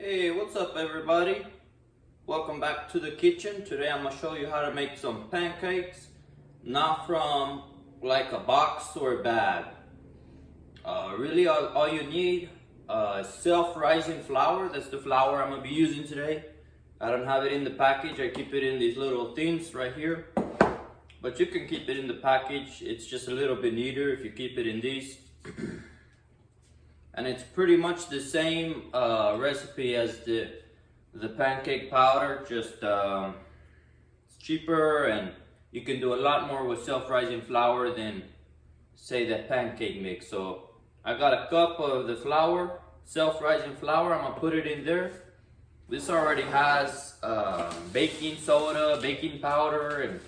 Hey, what's up everybody? Welcome back to the kitchen. Today I'm gonna show you how to make some pancakes, not from like a box or a bag. Really all you need is self-rising flour. That's the flour I'm gonna be using today. I don't have it in the package. I keep it in these little things right here. But you can keep it in the package. It's just a little bit neater if you keep it in these. And it's pretty much the same recipe as the pancake powder, just it's cheaper, and you can do a lot more with self-rising flour than say the pancake mix. So I got a cup of the flour, self-rising flour. I'm gonna put it in there. This already has baking soda, baking powder,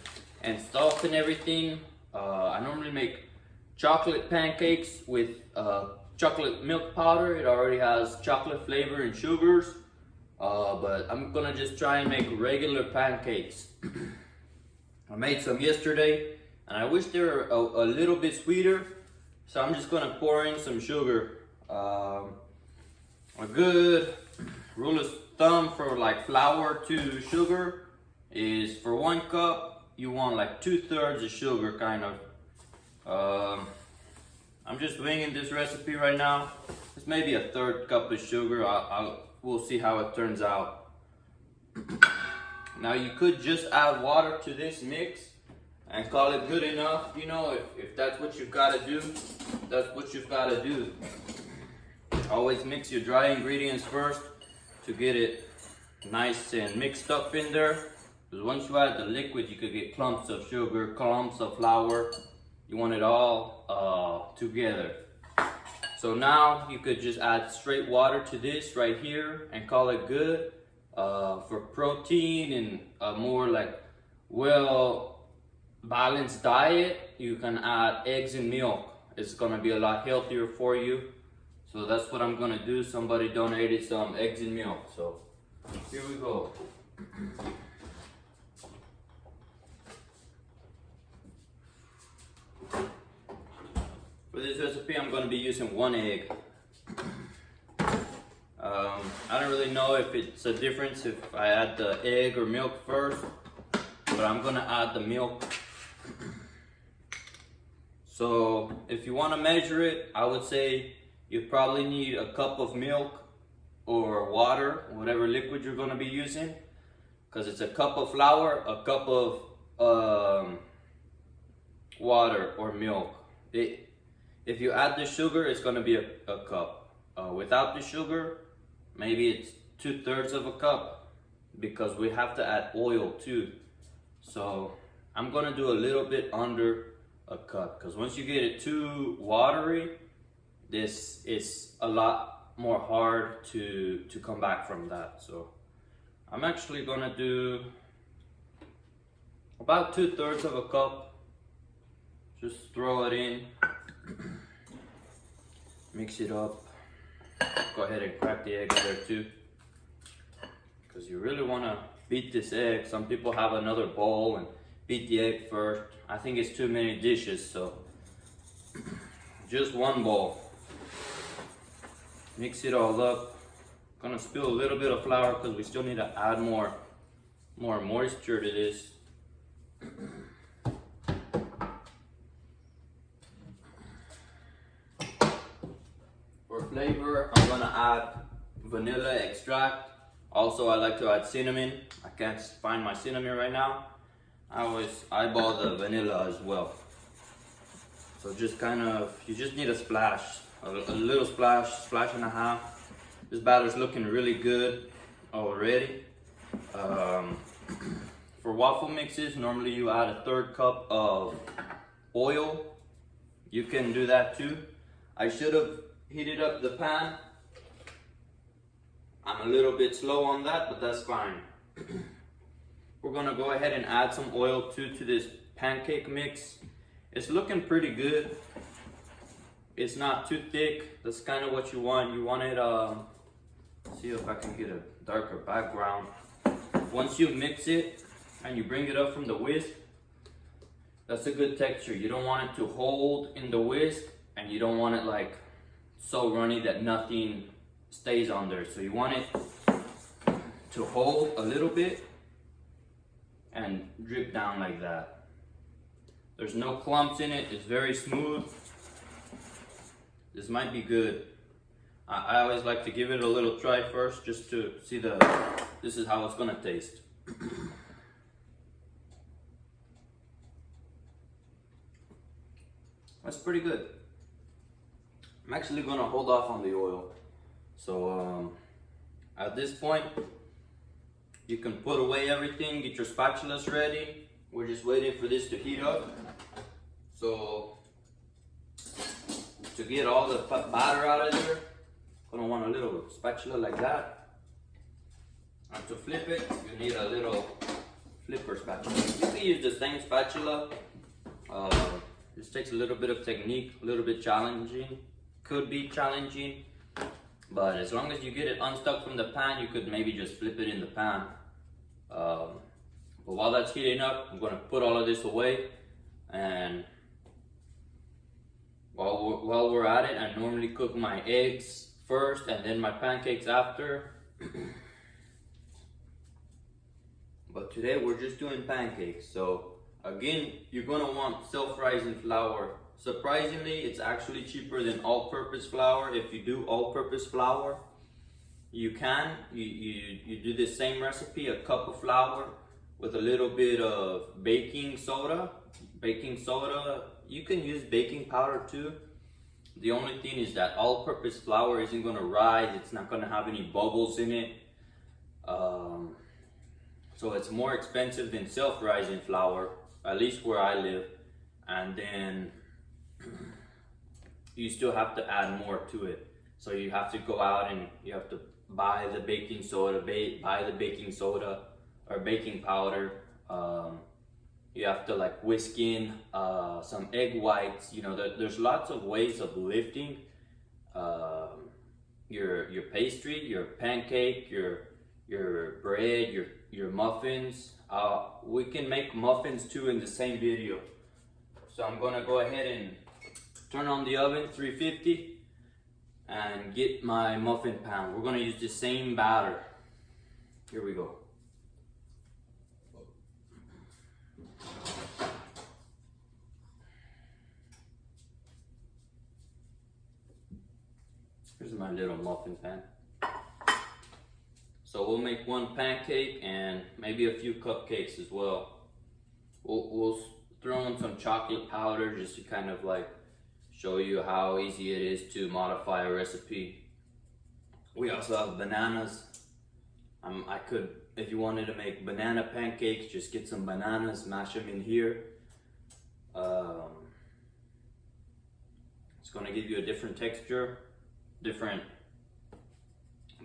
and stuff and everything. I normally make chocolate pancakes with chocolate milk powder. It already has chocolate flavor and sugars, but I'm gonna just try and make regular pancakes. I made some yesterday and I wish they were a little bit sweeter, so I'm just gonna pour in some sugar. A good rule of thumb for like flour to sugar is for 1 cup you want like 2/3 of sugar, kind of. I'm just winging this recipe right now. It's maybe a 1/3 cup of sugar. We'll see how it turns out. Now you could just add water to this mix and call it good enough. You know, if that's what you've got to do, that's what you've got to do. Always mix your dry ingredients first to get it nice and mixed up in there. Because once you add the liquid, you could get clumps of sugar, clumps of flour. You want it all together. So now you could just add straight water to this right here and call it good. For protein and a more like well balanced diet, you can add eggs and milk. It's gonna be a lot healthier for you. So that's what I'm gonna do. Somebody donated some eggs and milk. So here we go. For this recipe, I'm going to be using 1 egg. I don't really know if it's a difference if I add the egg or milk first, but I'm going to add the milk. So if you want to measure it, I would say you probably need a cup of milk or water, whatever liquid you're going to be using, because it's a cup of flour, a cup of water or milk. If you add the sugar, it's gonna be a cup. Without the sugar, maybe it's 2/3 of a cup, because we have to add oil too. So I'm gonna do a little bit under a cup, because once you get it too watery, this is a lot more hard to come back from that. So I'm actually gonna do about 2/3 of a cup. Just throw it in. Mix it up. Go ahead and crack the egg in there too, because you really want to beat this egg. Some people have another bowl and beat the egg first. I think it's too many dishes, so just 1 bowl. Mix it all up. Gonna spill a little bit of flour because we still need to add more moisture to this. Flavor, I'm gonna add vanilla extract. Also, I like to add cinnamon. I can't find my cinnamon right now. I always eyeball the vanilla as well. So just kind of, you just need a splash, a little splash and a half. This batter's looking really good already. For waffle mixes, normally you add a 1/3 cup of oil. You can do that too. I should have heated up the pan. I'm a little bit slow on that, but that's fine. We're gonna go ahead and add some oil too to this pancake mix. It's looking pretty good. It's not too thick. That's kind of what you want. You want it, see if I can get a darker background. Once you mix it and you bring it up from the whisk, that's a good texture. You don't want it to hold in the whisk, and you don't want it like so runny that nothing stays on there. So you want it to hold a little bit and drip down like that. There's no clumps in it, it's very smooth. This might be good. I always like to give it a little try first just to see this is how it's gonna taste. That's pretty good. I'm actually gonna hold off on the oil. So at this point, you can put away everything, get your spatulas ready. We're just waiting for this to heat up. So to get all the batter out of there, gonna want a little spatula like that. And to flip it, you need a little flipper spatula. You can use the same spatula. This takes a little bit of technique, a little bit challenging. Could be challenging, but as long as you get it unstuck from the pan, you could maybe just flip it in the pan. But while that's heating up, I'm gonna put all of this away, and while we're at it, I normally cook my eggs first and then my pancakes after. But today we're just doing pancakes. So again, you're gonna want self-rising flour. Surprisingly, it's actually cheaper than all-purpose flour. If you do all-purpose flour, you do the same recipe, a cup of flour with a little bit of baking soda. You can use baking powder too. The only thing is that all-purpose flour isn't gonna rise. It's not gonna have any bubbles in it. So it's more expensive than self-rising flour, at least where I live. And then you still have to add more to it. So you have to go out and you have to buy the baking soda, or baking powder. You have to like whisk in some egg whites. You know, there's lots of ways of lifting your pastry, your pancake, your bread, your muffins. We can make muffins too in the same video. So I'm gonna go ahead and turn on the oven, 350, and get my muffin pan. We're gonna use the same batter. Here we go. Here's my little muffin pan. So we'll make one pancake and maybe a few cupcakes as well. We'll throw in some chocolate powder just to kind of like show you how easy it is to modify a recipe. We also have bananas. I could, if you wanted to make banana pancakes, just get some bananas, mash them in here. It's gonna give you a different texture, different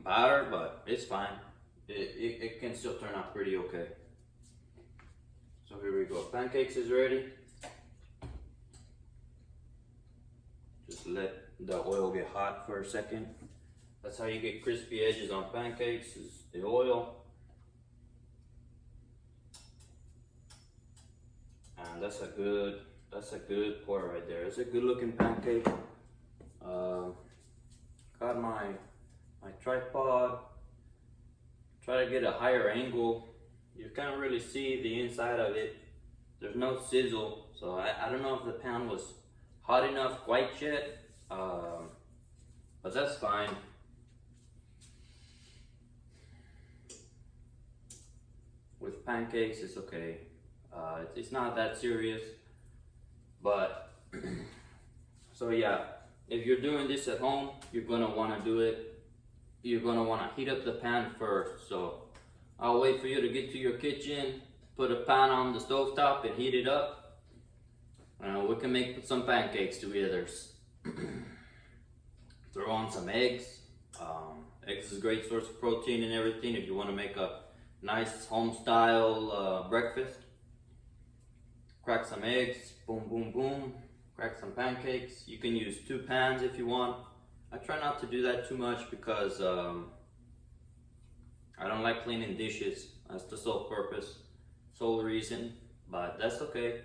batter, but it's fine. It can still turn out pretty okay. So here we go. Pancakes is ready. Just let the oil get hot for a second. That's how you get crispy edges on pancakes, is the oil. And that's a good pour right there. It's a good looking pancake. Got my tripod. Try to get a higher angle. You can't really see the inside of it. There's no sizzle, so I don't know if the pan was hot enough quite yet, but that's fine. With pancakes, it's okay. It's not that serious, but so yeah, if you're doing this at home, you're gonna want to do it. You're gonna want to heat up the pan first. So I'll wait for you to get to your kitchen, put a pan on the stovetop and heat it up. We can make some pancakes together. Throw on some eggs. Eggs is a great source of protein and everything if you want to make a nice home style breakfast. Crack some eggs, boom, boom, boom. Crack some pancakes. You can use 2 pans if you want. I try not to do that too much because I don't like cleaning dishes. That's the sole reason, but that's okay.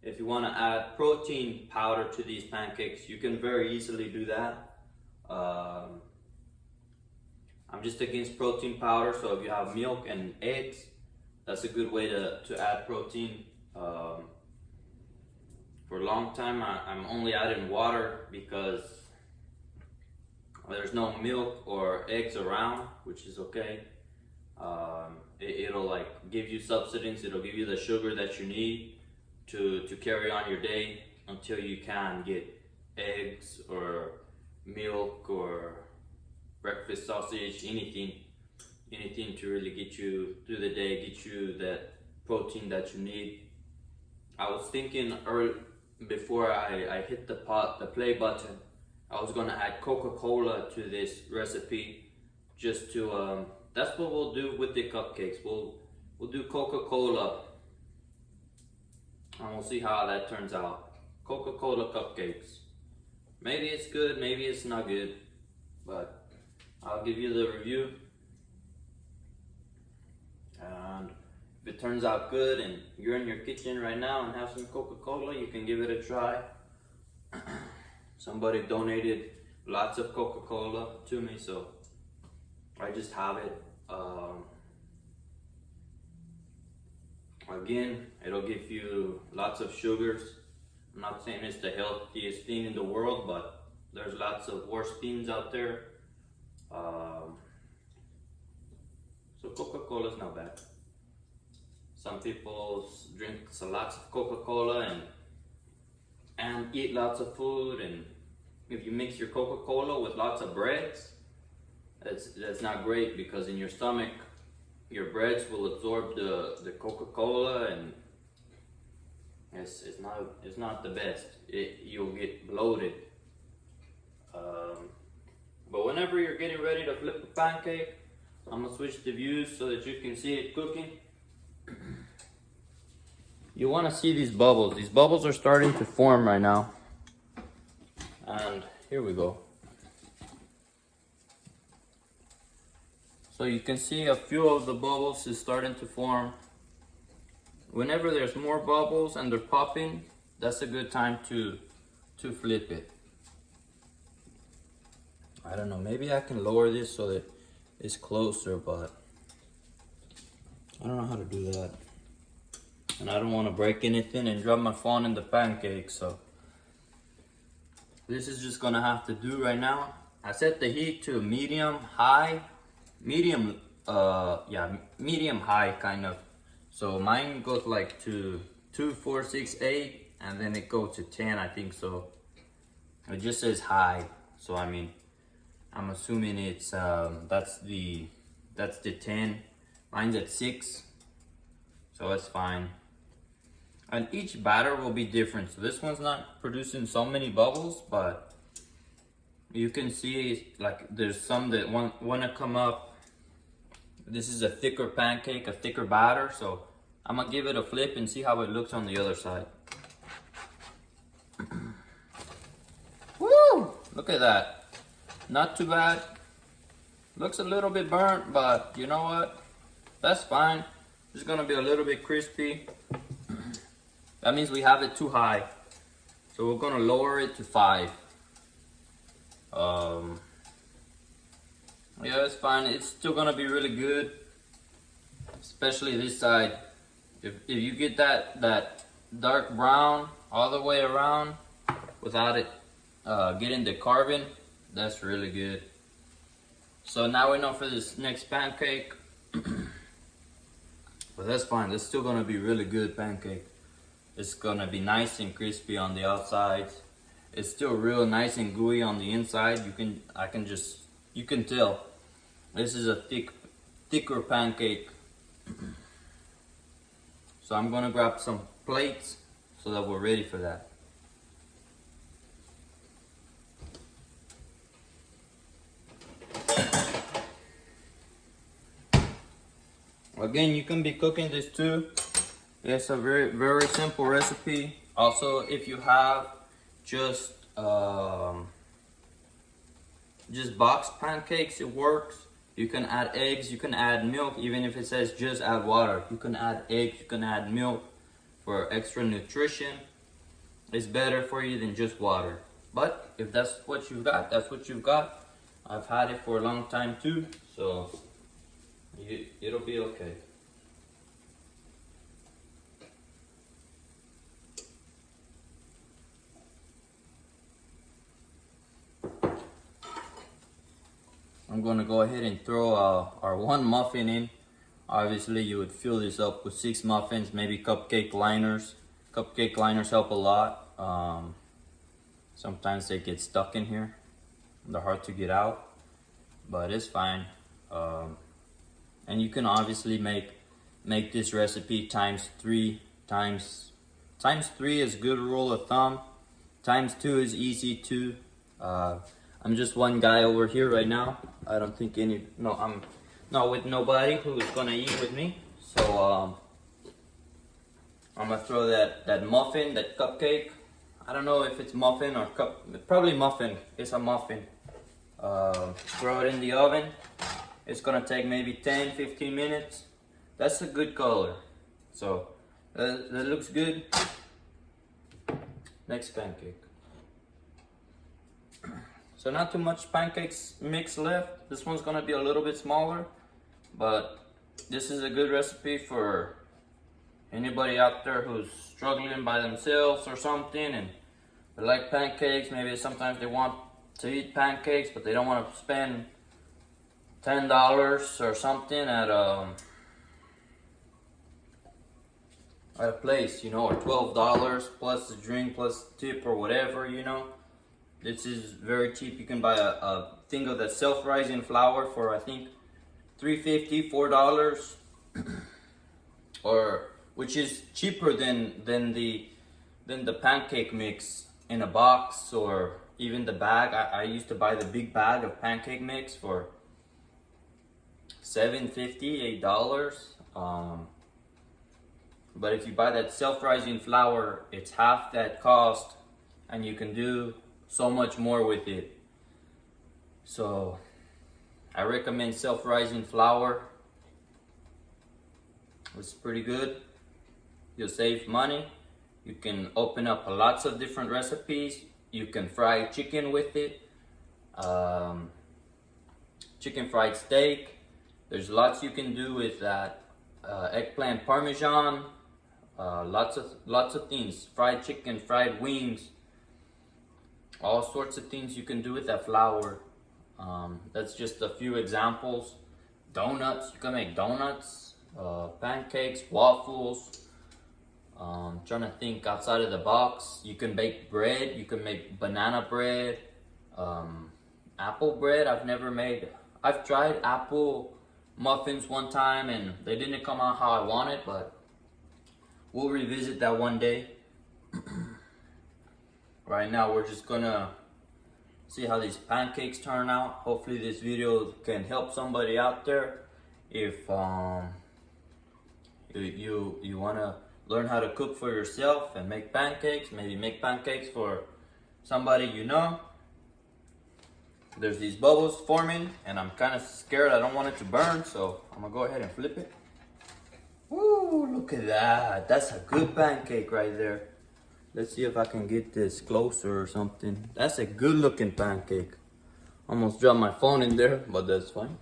If you want to add protein powder to these pancakes, you can very easily do that. I'm just against protein powder, so if you have milk and eggs, that's a good way to add protein. For a long time, I'm only adding water because there's no milk or eggs around, which is okay. It'll like give you substance, it'll give you the sugar that you need to carry on your day until you can get eggs or milk or breakfast sausage, anything to really get you through the day, get you that protein that you need. I was thinking before I hit the play button, I was gonna add Coca-Cola to this recipe, just to that's what we'll do with the cupcakes. We'll do Coca-Cola, and we'll see how that turns out. Coca-Cola cupcakes. Maybe it's good, maybe it's not good, but I'll give you the review. And if it turns out good and you're in your kitchen right now and have some Coca-Cola, you can give it a try. Somebody donated lots of Coca-Cola to me, so I just have it. Again, it'll give you lots of sugars. I'm not saying it's the healthiest thing in the world, but there's lots of worse things out there. So Coca-Cola is not bad. Some people drink lots of Coca-Cola and eat lots of food, and if you mix your Coca-Cola with lots of breads, that's not great, because in your stomach, your breads will absorb the Coca-Cola, and it's not the best. You'll get bloated. But whenever you're getting ready to flip a pancake, I'm gonna switch the views so that you can see it cooking. You want to see these bubbles. These bubbles are starting to form right now. And here we go. So you can see a few of the bubbles is starting to form. Whenever there's more bubbles and they're popping, that's a good time to flip it. I don't know, maybe I can lower this so that it's closer, but I don't know how to do that. And I don't want to break anything and drop my phone in the pancake, so this is just gonna have to do right now. I set the heat to medium high kind of. So mine goes like to 2, 4, 6, 8, and then it goes to 10, I think so. It just says high, so I mean, I'm assuming it's that's the 10. Mine's at 6, so that's fine. And each batter will be different. So this one's not producing so many bubbles, but you can see like there's some that want to come up. This is a thicker pancake, a thicker batter, so I'm gonna give it a flip and see how it looks on the other side. Woo! Look at that. Not too bad. Looks a little bit burnt, but you know what? That's fine. It's gonna be a little bit crispy. That means we have it too high. So we're gonna lower it to 5. Yeah, it's fine. It's still gonna be really good, especially this side. If you get that dark brown all the way around without it getting the carbon, that's really good. So now we know for this next pancake, but that's fine. It's still gonna be really good pancake. It's gonna be nice and crispy on the outside. It's still real nice and gooey on the inside. You can tell. This is a thicker pancake. So I'm gonna grab some plates so that we're ready for that. Again, you can be cooking this too. It's a very, very simple recipe. Also, if you have just boxed pancakes, it works. You can add eggs, you can add milk, even if it says just add water. You can add eggs, you can add milk for extra nutrition. It's better for you than just water. But if that's what you've got, that's what you've got. I've had it for a long time too, so it'll be okay. I'm gonna go ahead and throw our one muffin in. Obviously, you would fill this up with 6 muffins, maybe cupcake liners. Cupcake liners help a lot. Sometimes they get stuck in here. They're hard to get out, but it's fine. And you can obviously make this recipe times 3. Times 3 is good rule of thumb. Times 2 is easy too. I'm just one guy over here right now. I don't think I'm not with nobody who's gonna eat with me. So I'm gonna throw that muffin, that cupcake. I don't know if it's muffin or probably muffin. It's a muffin. Throw it in the oven. It's gonna take maybe 10-15 minutes. That's a good color. So that looks good. Next pancake. So not too much pancakes mix left. This one's gonna be a little bit smaller, but this is a good recipe for anybody out there who's struggling by themselves or something and they like pancakes. Maybe sometimes they want to eat pancakes, but they don't want to spend $10 or something at a place, you know, or $12 plus the drink plus tip or whatever, you know. This is very cheap. You can buy a thing of that self-rising flour for I think $3.50, $4, or which is cheaper than the pancake mix in a box or even the bag. I used to buy the big bag of pancake mix for $7.50, $8. But if you buy that self-rising flour, it's half that cost, and you can do so much more with it. So I recommend self-rising flour. It's pretty good. You'll save money. You can open up lots of different recipes. You can fry chicken with it. Chicken fried steak. There's lots you can do with that. Eggplant parmesan. Lots of things. Fried chicken, fried wings. All sorts of things you can do with that flour. That's just a few examples. Donuts, you can make donuts, pancakes, waffles. Trying to think outside of the box. You can bake bread. You can make banana bread, apple bread. I've tried apple muffins one time and they didn't come out how I wanted, but we'll revisit that one day. Right now we're just gonna see how these pancakes turn out. Hopefully this video can help somebody out there. If you wanna learn how to cook for yourself and make pancakes, maybe make pancakes for somebody you know. There's these bubbles forming and I'm kind of scared. I don't want it to burn, so I'm gonna go ahead and flip it. Woo, look at that. That's a good pancake right there. Let's see if I can get this closer or something. That's a good looking pancake. Almost dropped my phone in there, but that's fine.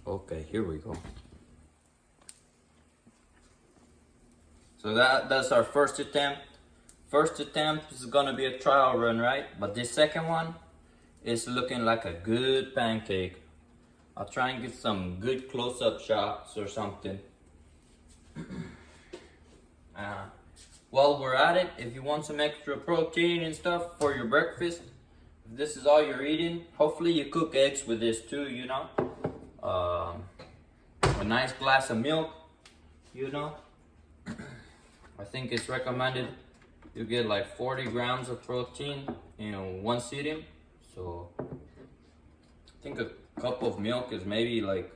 Okay, here we go. So that's our first attempt. First attempt is gonna be a trial run, right? But this second one is looking like a good pancake. I'll try and get some good close-up shots or something. While we're at it, if you want some extra protein and stuff for your breakfast, if this is all you're eating, hopefully you cook eggs with this too, you know. A nice glass of milk, you know. I think it's recommended you get like 40 grams of protein in one sitting. So I think a cup of milk is maybe like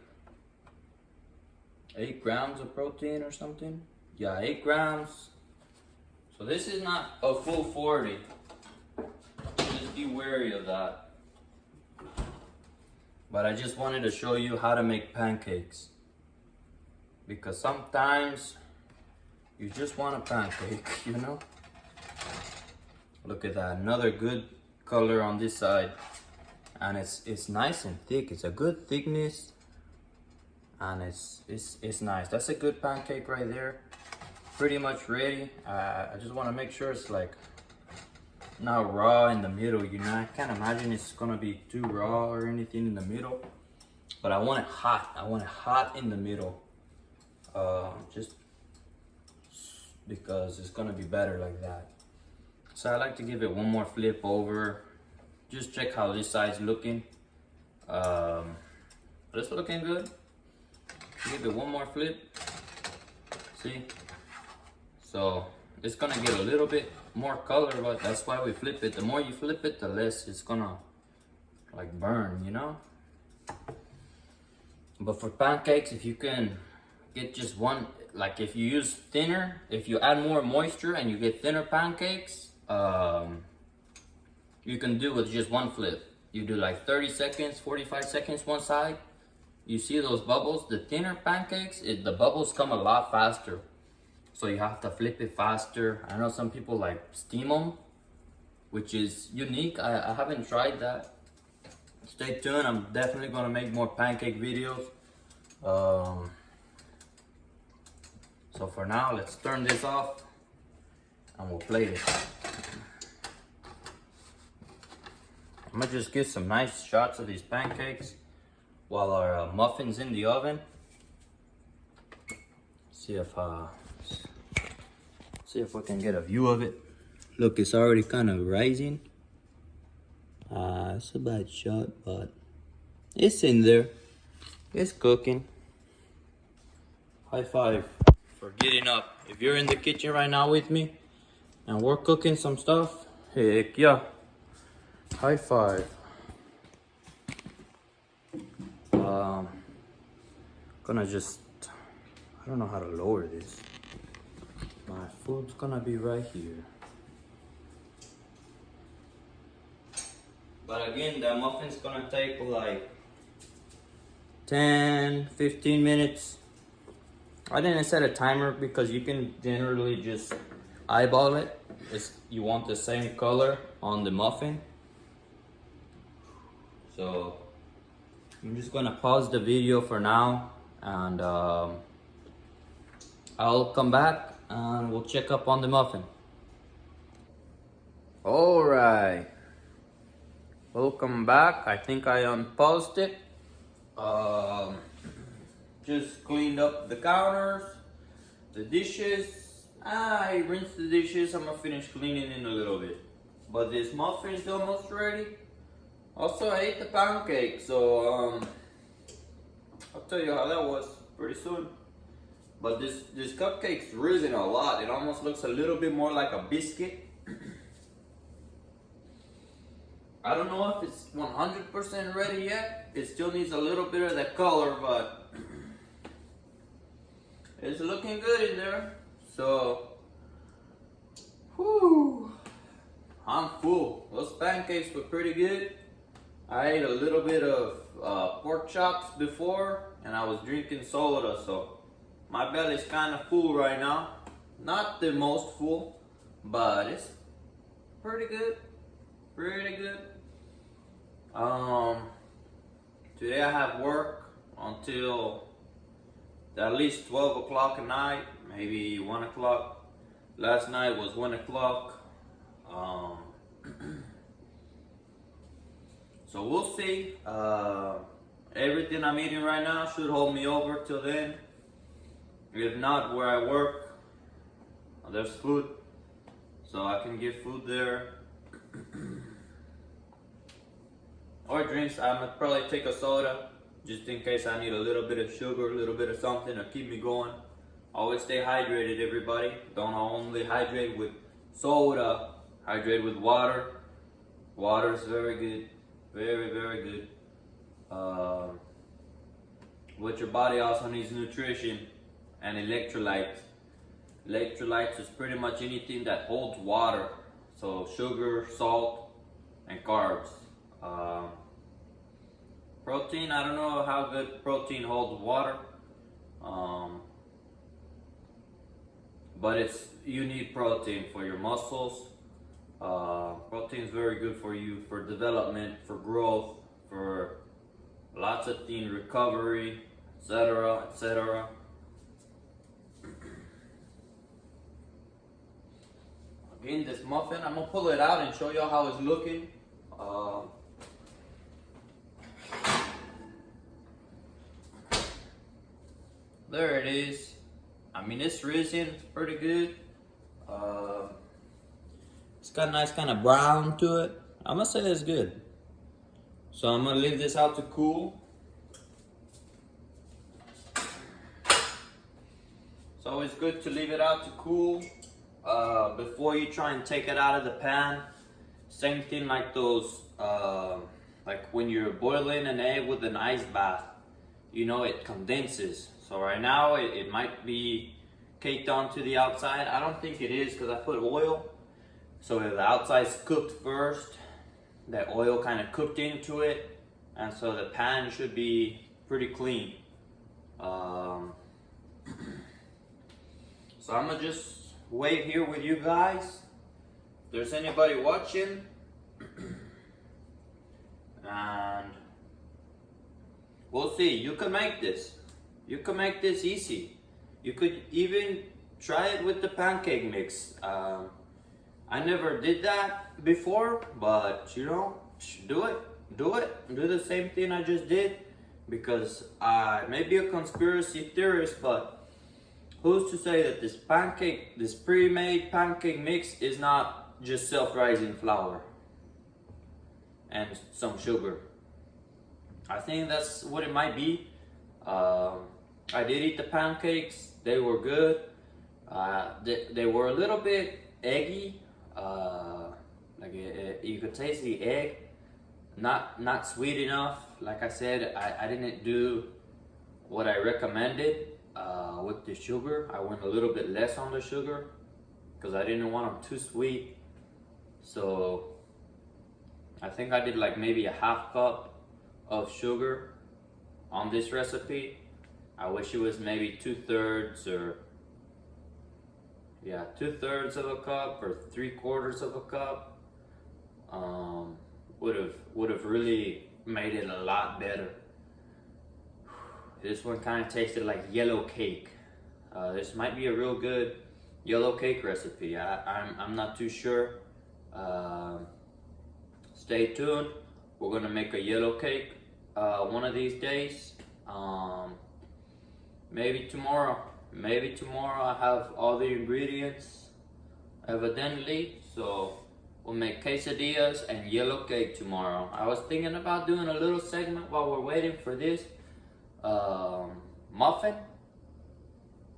8 grams of protein or something. Yeah, 8 grams. So this is not a full 40. Just be wary of that. But I just wanted to show you how to make pancakes. Because sometimes you just want a pancake, you know? Look at that, another good color on this side, and it's nice and thick. It's a good thickness, and it's nice. That's a good pancake right there. Pretty much ready. I just want to make sure it's like not raw in the middle. You know, I can't imagine it's gonna be too raw or anything in the middle, but I want it hot. I want it hot in the middle, just because it's gonna be better like that. So I like to give it one more flip over. Just check how this side's looking. It's looking good. Give it one more flip. See? So it's gonna get a little bit more color, but that's why we flip it. The more you flip it, the less it's gonna like burn, you know? But for pancakes, if you can get just one, like if you use thinner, if you add more moisture and you get thinner pancakes, you can do with just one flip. You do like 30 seconds, 45 seconds one side. You see those bubbles? The thinner pancakes, the bubbles come a lot faster. So you have to flip it faster. I know some people like steam them, which is unique. I haven't tried that. Stay tuned, I'm definitely gonna make more pancake videos. So for now, let's turn this off and we'll plate it. I'm gonna just get some nice shots of these pancakes while our muffin's in the oven. See if we can get a view of it. Look, it's already kind of rising. It's a bad shot, but it's in there. It's cooking. High five for getting up. If you're in the kitchen right now with me and we're cooking some stuff, heck yeah. High five. Gonna just, I don't know how to lower this. My food's gonna be right here. But again, the muffin's gonna take like 10-15 minutes. I didn't set a timer because you can generally just eyeball it. You want the same color on the muffin. So I'm just gonna pause the video for now, and I'll come back and we'll check up on the muffin. All right, welcome back. I think I unpaused it. Just cleaned up the counters, the dishes. I rinsed the dishes. I'm gonna finish cleaning in a little bit. But this muffin's almost ready. Also, I ate the pancake, so I'll tell you how that was pretty soon. But this cupcake's risen a lot. It almost looks a little bit more like a biscuit. I don't know if it's 100% ready yet. It still needs a little bit of that color, but it's looking good in there. So, whew, I'm full. Those pancakes were pretty good. I ate a little bit of pork chops before, and I was drinking soda, so my belly's kind of full right now. Not the most full, but it's pretty good. Pretty good. Today I have work until at least 12 o'clock at night, maybe 1 o'clock. Last night was 1 o'clock. So we'll see. Everything I'm eating right now should hold me over till then. If not, where I work, there's food, so I can get food there. Or drinks. I'm gonna probably take a soda just in case I need a little bit of sugar, a little bit of something to keep me going. Always stay hydrated, everybody. Don't only hydrate with soda, hydrate with water. Water is very good. Very, very good. But your body also needs nutrition and electrolytes. Electrolytes is pretty much anything that holds water. So sugar, salt, and carbs. Protein, I don't know how good protein holds water. But you need protein for your muscles, Protein is very good for you, for development, for growth, for lots of things, recovery, etc., etc. Again, this muffin, I'm gonna pull it out and show y'all how it's looking. There it is. I mean, it's risen pretty good. It's got a nice kind of brown to it. I'm gonna say it's good. So I'm gonna leave this out to cool. It's always good to leave it out to cool before you try and take it out of the pan. Same thing like those, like when you're boiling an egg with an ice bath, you know, it condenses. So right now it might be caked onto the outside. I don't think it is because I put oil. So if the outside's cooked first, that oil kind of cooked into it, and so the pan should be pretty clean. So I'm gonna just wait here with you guys. If there's anybody watching, and we'll see. You can make this. You can make this easy. You could even try it with the pancake mix. I never did that before, but you know, do it. Do the same thing I just did, because I may be a conspiracy theorist, but who's to say that this pre-made pancake mix is not just self-rising flour and some sugar? I think that's what it might be. I did eat the pancakes. They were good. They were a little bit eggy. You could taste the egg. Not sweet enough. Like I said, I didn't do what I recommended with the sugar. I went a little bit less on the sugar because I didn't want them too sweet. So I think I did like maybe a half cup of sugar on this recipe. I wish it was maybe 2/3 or 2/3 of a cup or 3/4 of a cup. Would have really made it a lot better. This one kind of tasted like yellow cake. This might be a real good yellow cake recipe. I'm not too sure. Stay tuned. We're gonna make a yellow cake one of these days. Maybe tomorrow. Maybe tomorrow I have all the ingredients, evidently. So we'll make quesadillas and yellow cake tomorrow. I was thinking about doing a little segment while we're waiting for this muffin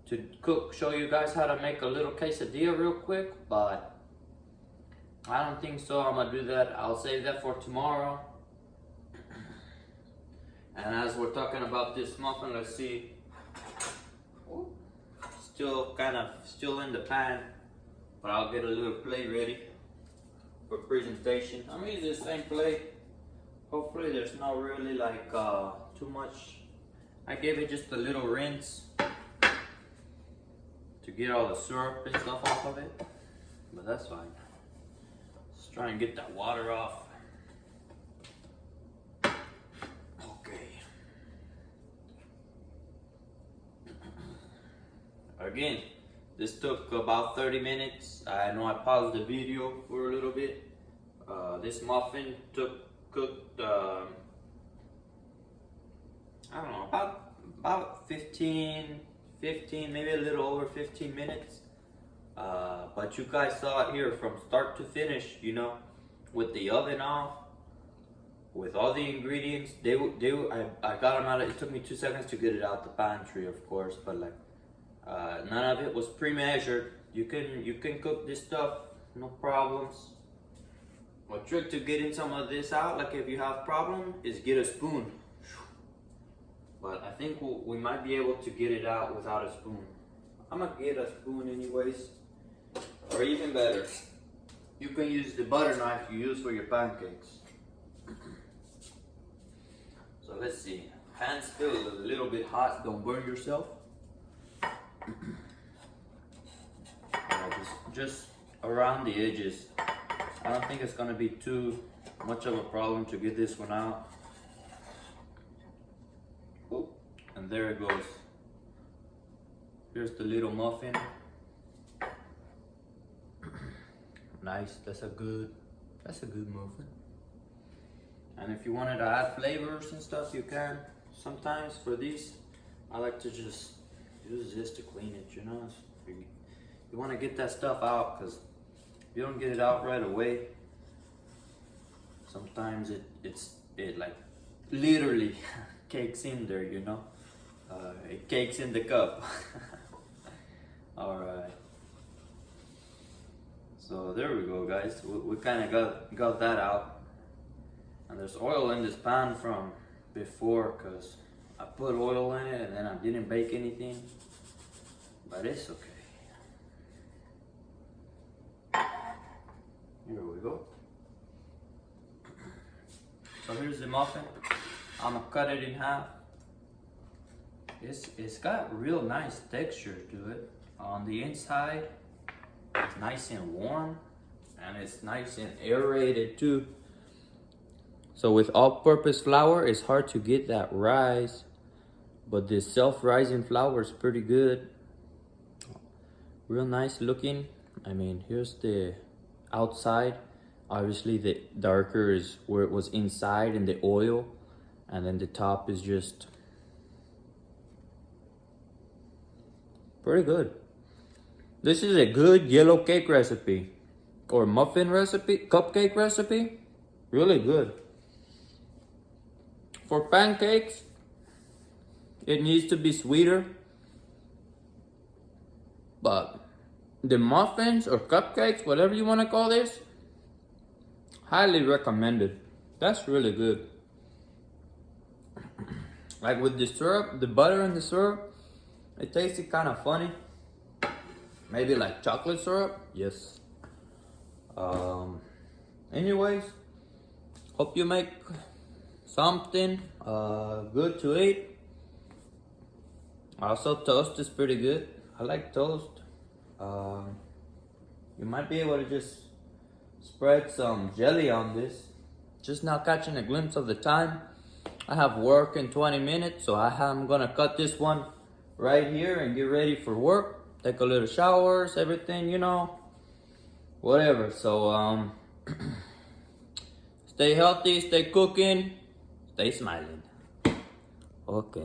to cook, show you guys how to make a little quesadilla real quick, but I don't think so. I'm gonna do that. I'll save that for tomorrow. And as we're talking about this muffin, let's see. Still in the pan, but I'll get a little plate ready for presentation. I'm using the same plate. Hopefully there's not really like too much. I gave it just a little rinse to get all the syrup and stuff off of it, but that's fine. Let's try and get that water off. Again, this took about 30 minutes. I know I paused the video for a little bit. This muffin cooked I don't know, about 15, maybe a little over 15 minutes. But you guys saw it here from start to finish, you know, with the oven off, with all the ingredients. I got them out. It took me 2 seconds to get it out the pantry, of course, but like none of it was pre-measured. You can cook this stuff, no problems. A trick to getting some of this out, like if you have problem, is get a spoon. But I think we might be able to get it out without a spoon. I'm gonna get a spoon anyways. Or even better, you can use the butter knife you use for your pancakes. So let's see. Pan's still a little bit hot, don't burn yourself. Just around the edges. I don't think it's gonna be too much of a problem to get this one out. Oh, and there it goes. Here's the little muffin. Nice, that's a good muffin. And if you wanted to add flavors and stuff, you can. Sometimes for these, I like to just use this to clean it, you know. You want to get that stuff out, because if you don't get it out right away, sometimes it like literally cakes in there, you know. It cakes in the cup. All right. So there we go, guys. We kind of got that out. And there's oil in this pan from before, because I put oil in it and then I didn't bake anything. But it's okay. Here we go. So here's the muffin. I'm gonna cut it in half. It's got real nice texture to it. On the inside, it's nice and warm, and it's nice and aerated too. So with all-purpose flour, it's hard to get that rise, but this self-rising flour is pretty good. Real nice looking. I mean, here's the outside. Obviously the darker is where it was inside in the oil, and then the top is just pretty good. This is a good yellow cake recipe, or muffin recipe, cupcake recipe. Really good. For pancakes, it needs to be sweeter, but the muffins or cupcakes, whatever you want to call this, highly recommended. That's really good. Like with the syrup, the butter and the syrup, it tasted kind of funny. Maybe like chocolate syrup. Yes. Anyways, hope you make something good to eat. Also, toast is pretty good. I like toast. You might be able to just spread some jelly on this. Just now catching a glimpse of the time. I have work in 20 minutes, so I'm gonna cut this one right here and get ready for work. Take a little showers, everything, you know, whatever. So stay healthy, stay cooking, stay smiling. Okay.